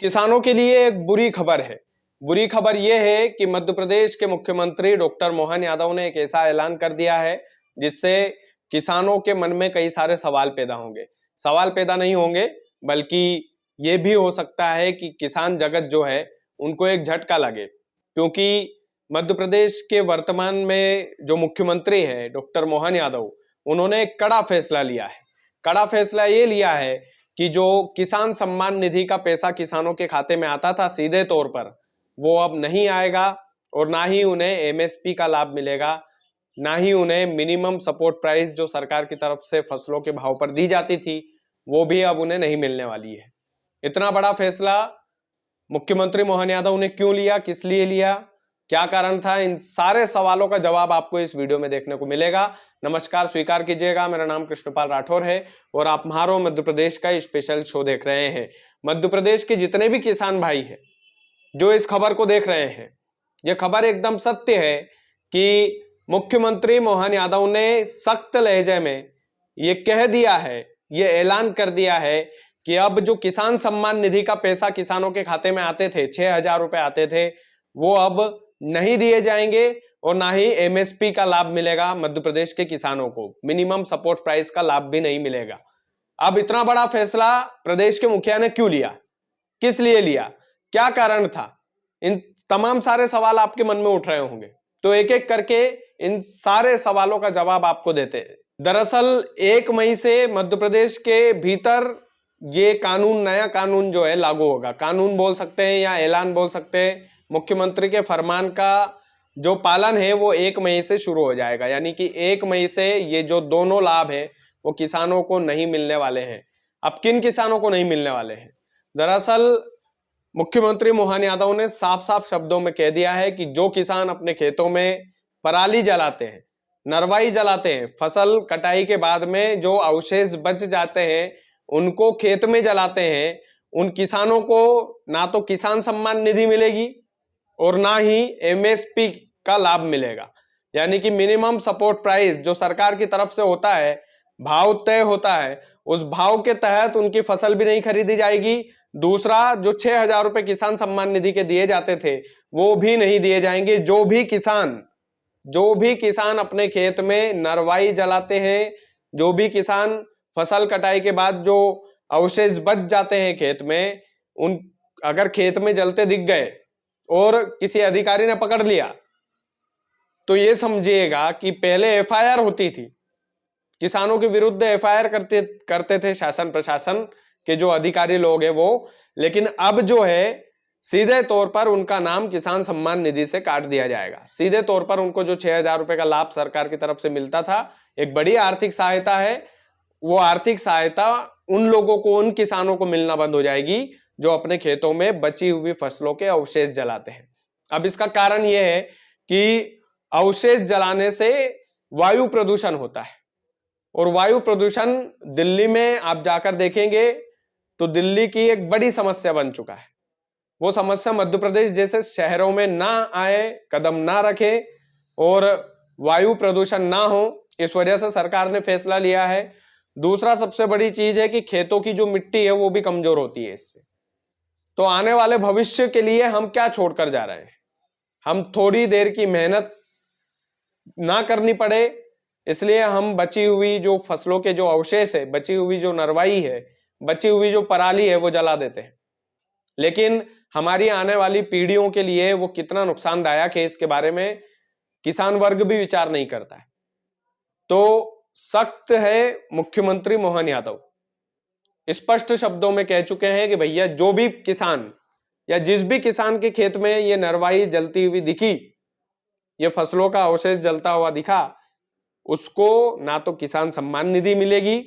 किसानों के लिए एक बुरी खबर है। बुरी खबर यह है कि मध्य प्रदेश के मुख्यमंत्री डॉक्टर मोहन यादव ने एक ऐसा ऐलान कर दिया है जिससे किसानों के मन में कई सारे सवाल पैदा होंगे। सवाल पैदा नहीं होंगे बल्कि ये भी हो सकता है कि किसान जगत जो है उनको एक झटका लगे, क्योंकि मध्य प्रदेश के वर्तमान में जो मुख्यमंत्री है डॉक्टर मोहन यादव, उन्होंने एक कड़ा फैसला लिया है। कड़ा फैसला ये लिया है कि जो किसान सम्मान निधि का पैसा किसानों के खाते में आता था सीधे तौर पर, वो अब नहीं आएगा और ना ही उन्हें एमएसपी का लाभ मिलेगा, ना ही उन्हें मिनिमम सपोर्ट प्राइस जो सरकार की तरफ से फसलों के भाव पर दी जाती थी वो भी अब उन्हें नहीं मिलने वाली है। इतना बड़ा फैसला मुख्यमंत्री मोहन यादव ने क्यों लिया, किस लिए लिया, क्या कारण था, इन सारे सवालों का जवाब आपको इस वीडियो में देखने को मिलेगा। नमस्कार, स्वीकार कीजिएगा, मेरा नाम कृष्णपाल राठौर है और आप म्हारो मध्य प्रदेश का स्पेशल शो देख रहे हैं। मध्य प्रदेश के जितने भी किसान भाई हैं जो इस खबर को देख रहे हैं, यह खबर एकदम सत्य है कि मुख्यमंत्री मोहन यादव ने सख्त लहजे में ये कह दिया है, ये ऐलान कर दिया है कि अब जो किसान सम्मान निधि का पैसा किसानों के खाते में आते थे, 6,000 रुपए आते थे, वो अब नहीं दिए जाएंगे और ना ही एमएसपी का लाभ मिलेगा। मध्य प्रदेश के किसानों को मिनिमम सपोर्ट प्राइस का लाभ भी नहीं मिलेगा। अब इतना बड़ा फैसला प्रदेश के मुखिया ने क्यों लिया, किस लिए लिया, क्या कारण था, इन तमाम सारे सवाल आपके मन में उठ रहे होंगे। तो एक एक करके इन सारे सवालों का जवाब आपको देते हैं। दरअसल 1 मई से मध्य प्रदेश के भीतर ये कानून, नया कानून जो है लागू होगा। कानून बोल सकते हैं या ऐलान बोल सकते हैं। मुख्यमंत्री के फरमान का जो पालन है वो 1 मई से शुरू हो जाएगा, यानी कि 1 मई से ये जो दोनों लाभ है वो किसानों को नहीं मिलने वाले हैं। अब किन किसानों को नहीं मिलने वाले हैं? दरअसल मुख्यमंत्री मोहन यादव ने साफ साफ शब्दों में कह दिया है कि जो किसान अपने खेतों में पराली जलाते हैं, नरवाई जलाते हैं, फसल कटाई के बाद में जो अवशेष बच जाते हैं उनको खेत में जलाते हैं, उन किसानों को ना तो किसान सम्मान निधि मिलेगी और ना ही एमएसपी का लाभ मिलेगा। यानी कि मिनिमम सपोर्ट प्राइस जो सरकार की तरफ से होता है, भाव तय होता है, उस भाव के तहत उनकी फसल भी नहीं खरीदी जाएगी। दूसरा, जो 6,000 रुपए किसान सम्मान निधि के दिए जाते थे वो भी नहीं दिए जाएंगे। जो भी किसान अपने खेत में नरवाई जलाते हैं, जो भी किसान फसल कटाई के बाद जो अवशेष बच जाते हैं खेत में, उन अगर खेत में जलते दिख गए और किसी अधिकारी ने पकड़ लिया तो ये समझिएगा कि पहले एफआईआर होती थी, किसानों के विरुद्ध एफआईआर करते थे शासन प्रशासन के जो अधिकारी लोग हैं वो, लेकिन अब जो है सीधे तौर पर उनका नाम किसान सम्मान निधि से काट दिया जाएगा। सीधे तौर पर उनको जो 6,000 रुपए का लाभ सरकार की तरफ से मिलता था, एक बड़ी आर्थिक सहायता है, वो आर्थिक सहायता उन लोगों को, उन किसानों को मिलना बंद हो जाएगी जो अपने खेतों में बची हुई फसलों के अवशेष जलाते हैं। अब इसका कारण यह है कि अवशेष जलाने से वायु प्रदूषण होता है और वायु प्रदूषण दिल्ली में आप जाकर देखेंगे तो दिल्ली की एक बड़ी समस्या बन चुका है। वो समस्या मध्य प्रदेश जैसे शहरों में ना आए, कदम ना रखे और वायु प्रदूषण ना हो, इस वजह से सरकार ने फैसला लिया है। दूसरा सबसे बड़ी चीज है कि खेतों की जो मिट्टी है वो भी कमजोर होती है इससे। तो आने वाले भविष्य के लिए हम क्या छोड़कर जा रहे हैं? हम थोड़ी देर की मेहनत ना करनी पड़े इसलिए हम बची हुई जो फसलों के जो अवशेष है, बची हुई जो नरवाई है, बची हुई जो पराली है वो जला देते हैं। लेकिन हमारी आने वाली पीढ़ियों के लिए वो कितना नुकसानदायक है इसके बारे में किसान वर्ग भी विचार नहीं करता है। तो सख्त है, मुख्यमंत्री मोहन यादव स्पष्ट शब्दों में कह चुके हैं कि भैया जो भी किसान या जिस भी किसान के खेत में ये नरवाई जलती हुई दिखी, ये फसलों का अवशेष जलता हुआ दिखा, उसको ना तो किसान सम्मान निधि मिलेगी,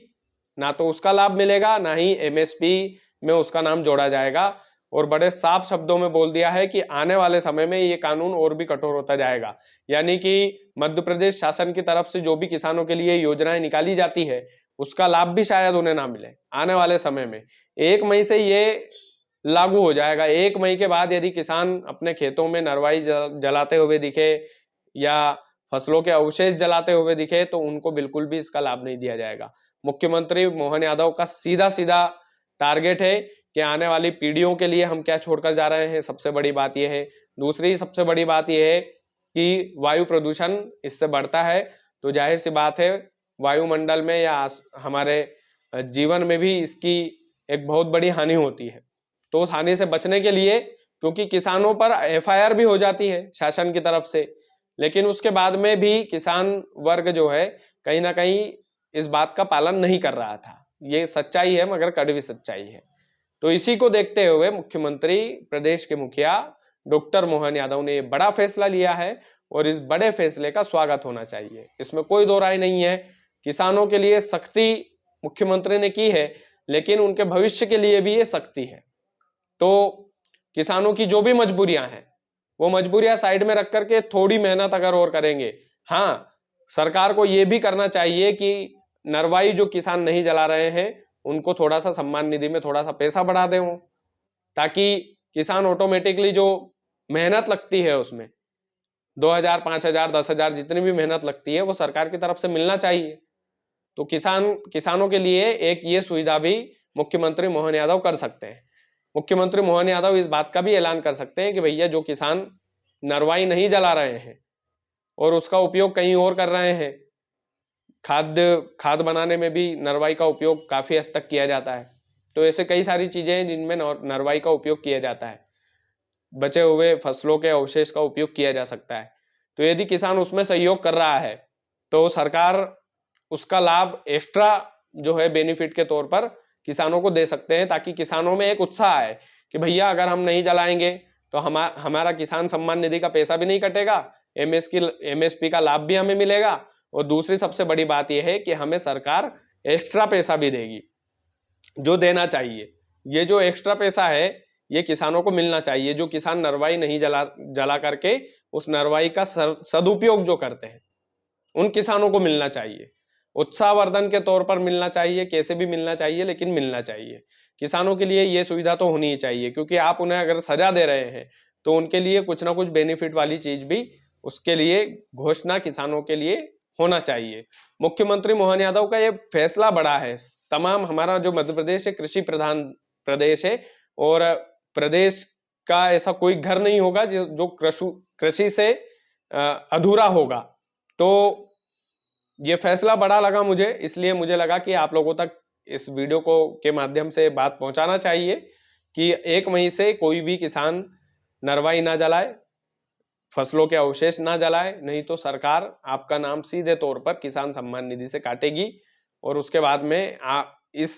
ना तो उसका लाभ मिलेगा, ना ही एमएसपी में उसका नाम जोड़ा जाएगा। और बड़े साफ शब्दों में बोल दिया है कि आने वाले समय में ये कानून और भी कठोर होता जाएगा। यानी कि मध्य प्रदेश शासन की तरफ से जो भी किसानों के लिए योजनाएं निकाली जाती है उसका लाभ भी शायद उन्हें ना मिले आने वाले समय में। 1 मई से ये लागू हो जाएगा। 1 मई के बाद यदि किसान अपने खेतों में नरवाई जलाते हुए दिखे या फसलों के अवशेष जलाते हुए दिखे तो उनको बिल्कुल भी इसका लाभ नहीं दिया जाएगा। मुख्यमंत्री मोहन यादव का सीधा सीधा टारगेट है कि आने वाली पीढ़ियों के लिए हम क्या छोड़कर जा रहे हैं, सबसे बड़ी बात यह है। दूसरी सबसे बड़ी बात यह है कि वायु प्रदूषण इससे बढ़ता है, तो जाहिर सी बात है वायुमंडल में या हमारे जीवन में भी इसकी एक बहुत बड़ी हानि होती है। तो उस हानि से बचने के लिए, क्योंकि किसानों पर एफआईआर भी हो जाती है शासन की तरफ से, लेकिन उसके बाद में भी किसान वर्ग जो है कहीं ना कहीं इस बात का पालन नहीं कर रहा था। ये सच्चाई है, मगर कड़वी सच्चाई है। तो इसी को देखते हुए मुख्यमंत्री, प्रदेश के मुखिया डॉक्टर मोहन यादव ने बड़ा फैसला लिया है और इस बड़े फैसले का स्वागत होना चाहिए, इसमें कोई दो राय नहीं है। किसानों के लिए सख्ती मुख्यमंत्री ने की है, लेकिन उनके भविष्य के लिए भी ये सख्ती है। तो किसानों की जो भी मजबूरियां हैं, वो मजबूरियां साइड में रख करके थोड़ी मेहनत अगर और करेंगे। हाँ, सरकार को यह भी करना चाहिए कि नरवाई जो किसान नहीं जला रहे हैं उनको थोड़ा सा सम्मान निधि में थोड़ा सा पैसा बढ़ा दें, ताकि किसान ऑटोमेटिकली जो मेहनत लगती है उसमें 2000, 5000, 10,000 जितनी भी मेहनत लगती है वो सरकार की तरफ से मिलना चाहिए। तो किसानों के लिए एक ये सुविधा भी मुख्यमंत्री मोहन यादव कर सकते हैं। मुख्यमंत्री मोहन यादव इस बात का भी ऐलान कर सकते हैं कि भैया जो किसान नरवाई नहीं जला रहे हैं और उसका उपयोग कहीं और कर रहे हैं, खाद बनाने में भी नरवाई का उपयोग काफी हद तक किया जाता है। तो ऐसे कई सारी चीजें हैं जिनमें नरवाई का उपयोग किया जाता है, बचे हुए फसलों के अवशेष का उपयोग किया जा सकता है। तो यदि किसान उसमें सहयोग कर रहा है तो सरकार उसका लाभ एक्स्ट्रा जो है बेनिफिट के तौर पर किसानों को दे सकते हैं, ताकि किसानों में एक उत्साह आए कि भैया अगर हम नहीं जलाएंगे तो हमारा किसान सम्मान निधि का पैसा भी नहीं कटेगा, एमएसपी का लाभ भी हमें मिलेगा, और दूसरी सबसे बड़ी बात यह है कि हमें सरकार एक्स्ट्रा पैसा भी देगी जो देना चाहिए। ये जो एक्स्ट्रा पैसा है ये किसानों को मिलना चाहिए, जो किसान नरवाई नहीं जला करके उस नरवाई का सदुपयोग जो करते हैं उन किसानों को मिलना चाहिए। उत्साहवर्धन के तौर पर मिलना चाहिए, कैसे भी मिलना चाहिए, लेकिन मिलना चाहिए। किसानों के लिए यह सुविधा तो होनी ही चाहिए, क्योंकि आप उन्हें अगर सजा दे रहे हैं तो उनके लिए कुछ ना कुछ बेनिफिट वाली चीज भी उसके लिए घोषणा किसानों के लिए होना चाहिए। मुख्यमंत्री मोहन यादव का यह फैसला बड़ा है। तमाम हमारा जो मध्य प्रदेश है कृषि प्रधान प्रदेश है, और प्रदेश का ऐसा कोई घर नहीं होगा जो कृषि से अधूरा होगा। तो ये फैसला बड़ा लगा मुझे, इसलिए मुझे लगा कि आप लोगों तक इस वीडियो को के माध्यम से बात पहुंचाना चाहिए कि 1 मई से कोई भी किसान नरवाई ना जलाए, फसलों के अवशेष ना जलाए, नहीं तो सरकार आपका नाम सीधे तौर पर किसान सम्मान निधि से काटेगी। और उसके बाद में इस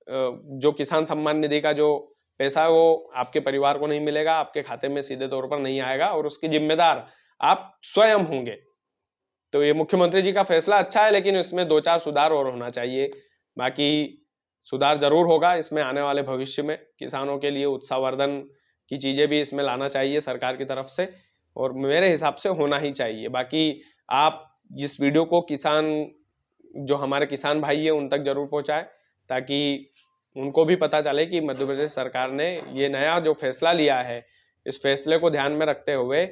जो किसान सम्मान निधि का जो पैसा है वो आपके परिवार को नहीं मिलेगा, आपके खाते में सीधे तौर पर नहीं आएगा, और उसकी जिम्मेदार आप स्वयं होंगे। तो ये मुख्यमंत्री जी का फैसला अच्छा है, लेकिन इसमें 2-4 सुधार और होना चाहिए। बाकी सुधार जरूर होगा इसमें आने वाले भविष्य में। किसानों के लिए उत्साहवर्धन की चीजें भी इसमें लाना चाहिए सरकार की तरफ से, और मेरे हिसाब से होना ही चाहिए। बाकी आप इस वीडियो को जो हमारे किसान भाई है उन तक जरूर पहुंचाएं, ताकि उनको भी पता चले कि मध्य प्रदेश सरकार ने ये नया जो फैसला लिया है, इस फैसले को ध्यान में रखते हुए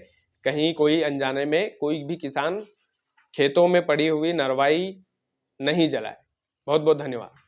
कहीं कोई अनजाने में कोई भी किसान खेतों में पड़ी हुई नरवाई नहीं जलाए। बहुत बहुत धन्यवाद।